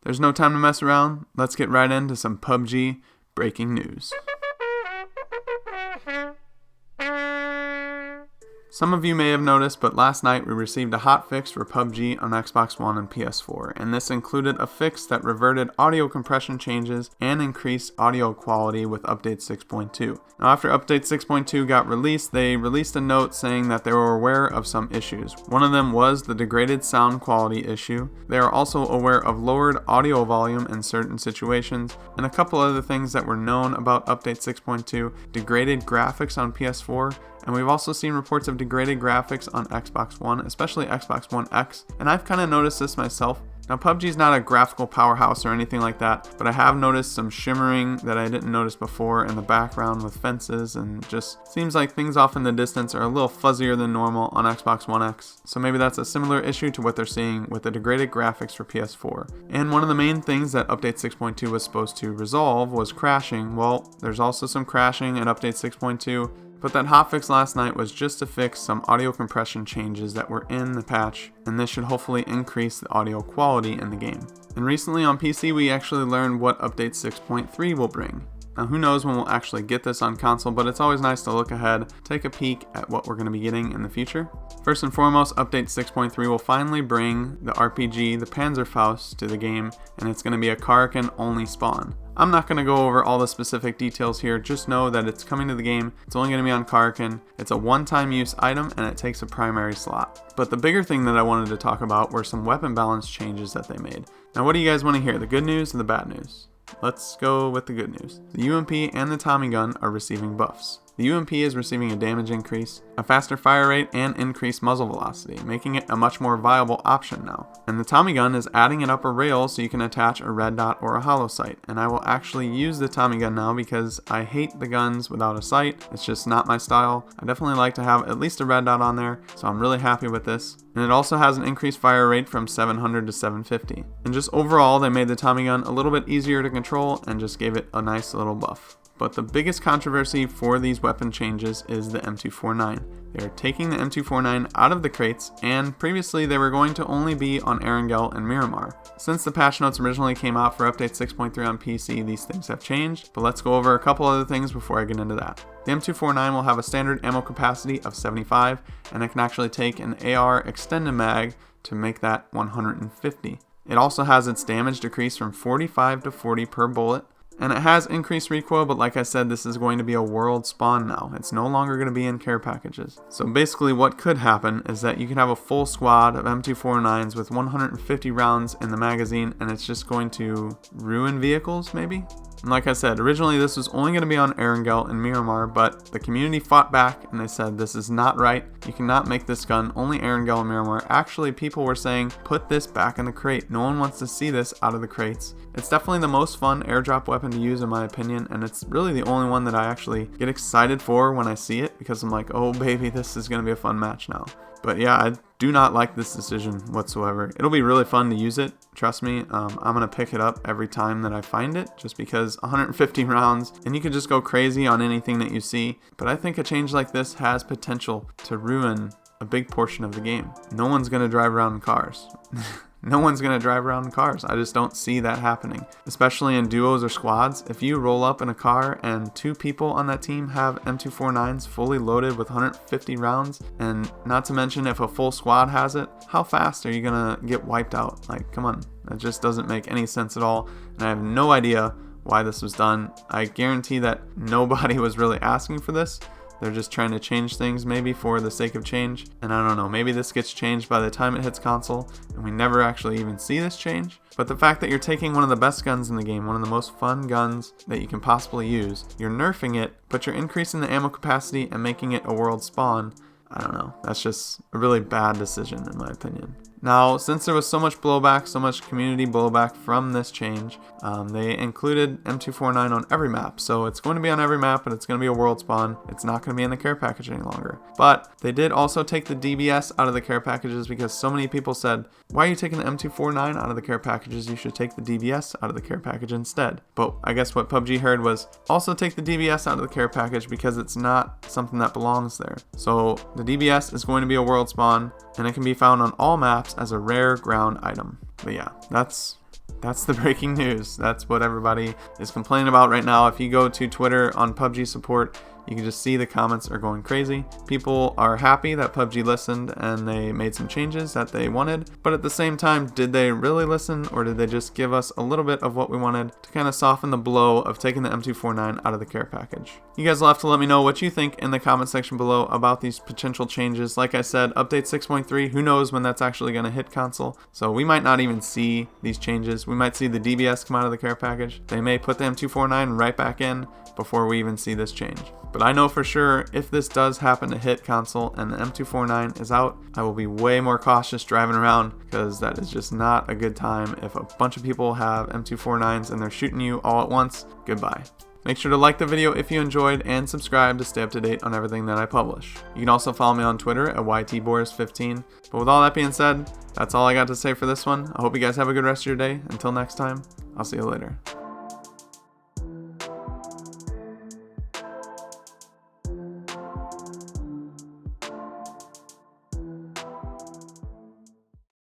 there's no time to mess around. Let's get right into some PUBG breaking news. Some of you may have noticed, but last night we received a hotfix for PUBG on Xbox One and PS4, and this included a fix that reverted audio compression changes and increased audio quality with Update 6.2. Now after Update 6.2 got released, they released a note saying that they were aware of some issues. One of them was the degraded sound quality issue. They are also aware of lowered audio volume in certain situations, and a couple other things that were known about Update 6.2, degraded graphics on PS4, and we've also seen reports of degraded graphics on Xbox One, especially Xbox One X, and I've kind of noticed this myself. Now PUBG is not a graphical powerhouse or anything like that, but I have noticed some shimmering that I didn't notice before in the background with fences, and just seems like things off in the distance are a little fuzzier than normal on Xbox One X. So maybe that's a similar issue to what they're seeing with the degraded graphics for PS4. And one of the main things that Update 6.2 was supposed to resolve was crashing. Well, there's also some crashing in Update 6.2. But that hotfix last night was just to fix some audio compression changes that were in the patch, and this should hopefully increase the audio quality in the game. And recently on PC we actually learned what Update 6.3 will bring. Now who knows when we'll actually get this on console, but it's always nice to look ahead, take a peek at what we're going to be getting in the future. First and foremost, Update 6.3 will finally bring the RPG, the Panzerfaust, to the game, and it's going to be a Karakin only spawn. I'm not going to go over all the specific details here, just know that it's coming to the game, it's only going to be on Karakin, it's a one-time use item, and it takes a primary slot. But the bigger thing that I wanted to talk about were some weapon balance changes that they made. Now what do you guys want to hear, the good news or the bad news? Let's go with the good news. The UMP and the Tommy Gun are receiving buffs. The UMP is receiving a damage increase, a faster fire rate, and increased muzzle velocity, making it a much more viable option now. And the Tommy Gun is adding an upper rail so you can attach a red dot or a hollow sight. And I will actually use the Tommy Gun now because I hate the guns without a sight. It's just not my style. I definitely like to have at least a red dot on there, so I'm really happy with this. And it also has an increased fire rate from 700 to 750. And just overall, they made the Tommy Gun a little bit easier to control and just gave it a nice little buff. But the biggest controversy for these weapon changes is the M249. They are taking the M249 out of the crates, and previously they were going to only be on Erangel and Miramar. Since the patch notes originally came out for Update 6.3 on PC, these things have changed, but let's go over a couple other things before I get into that. The M249 will have a standard ammo capacity of 75, and it can actually take an AR extended mag to make that 150. It also has its damage decreased from 45 to 40 per bullet, and it has increased recoil, but like I said, this is going to be a world spawn now. It's no longer going to be in care packages. So basically what could happen is that you can have a full squad of M249s with 150 rounds in the magazine, and it's just going to ruin vehicles maybe? And like I said, originally this was only going to be on Erangel and Miramar, but the community fought back and they said this is not right. You cannot make this gun only Erangel and Miramar. Actually, people were saying put this back in the crate. No one wants to see this out of the crates. It's definitely the most fun airdrop weapon to use in my opinion, and it's really the only one that I actually get excited for when I see it, because I'm like, oh baby, this is going to be a fun match now. But yeah, I do not like this decision whatsoever. It'll be really fun to use it, trust me. I'm going to pick it up every time that I find it, just because 150 rounds, and you can just go crazy on anything that you see. But I think a change like this has potential to ruin a big portion of the game. No one's going to drive around in cars. No one's going to drive around in cars. I just don't see that happening, especially in duos or squads. If you roll up in a car and two people on that team have M249s fully loaded with 150 rounds, and not to mention if a full squad has it, how fast are you going to get wiped out? Like, come on. That just doesn't make any sense at all, and I have no idea why this was done. I guarantee that nobody was really asking for this. They're just trying to change things maybe for the sake of change. And I don't know, maybe this gets changed by the time it hits console and we never actually even see this change. But the fact that you're taking one of the best guns in the game, one of the most fun guns that you can possibly use, you're nerfing it, but you're increasing the ammo capacity and making it a world spawn, I don't know. That's just a really bad decision in my opinion. Now, since there was so much blowback, so much community blowback from this change, they included M249 on every map. So it's going to be on every map, but it's going to be a world spawn. It's not going to be in the care package any longer. But they did also take the DBS out of the care packages because so many people said, why are you taking the M249 out of the care packages? You should take the DBS out of the care package instead. But I guess what PUBG heard was, also take the DBS out of the care package because it's not something that belongs there. So the DBS is going to be a world spawn, and it can be found on all maps as a rare ground item. But yeah, that's that's the breaking news. That's what everybody is complaining about right now. If you go to Twitter on PUBG support, you can just see the comments are going crazy. People are happy that PUBG listened and they made some changes that they wanted, but at the same time, did they really listen, or did they just give us a little bit of what we wanted to kind of soften the blow of taking the M249 out of the care package? You guys will have to let me know what you think in the comment section below about these potential changes. Like I said, update 6.3, who knows when that's actually going to hit console, so we might not even see these changes. We might see the DBS come out of the care package. They may put the M249 right back in before we even see this change. But I know for sure, if this does happen to hit console and the M249 is out, I will be way more cautious driving around, because that is just not a good time. If a bunch of people have M249s and they're shooting you all at once, goodbye. Make sure to like the video if you enjoyed and subscribe to stay up to date on everything that I publish. You can also follow me on Twitter at YTBoris15. But with all that being said, that's all I got to say for this one. I hope you guys have a good rest of your day. Until next time, I'll see you later.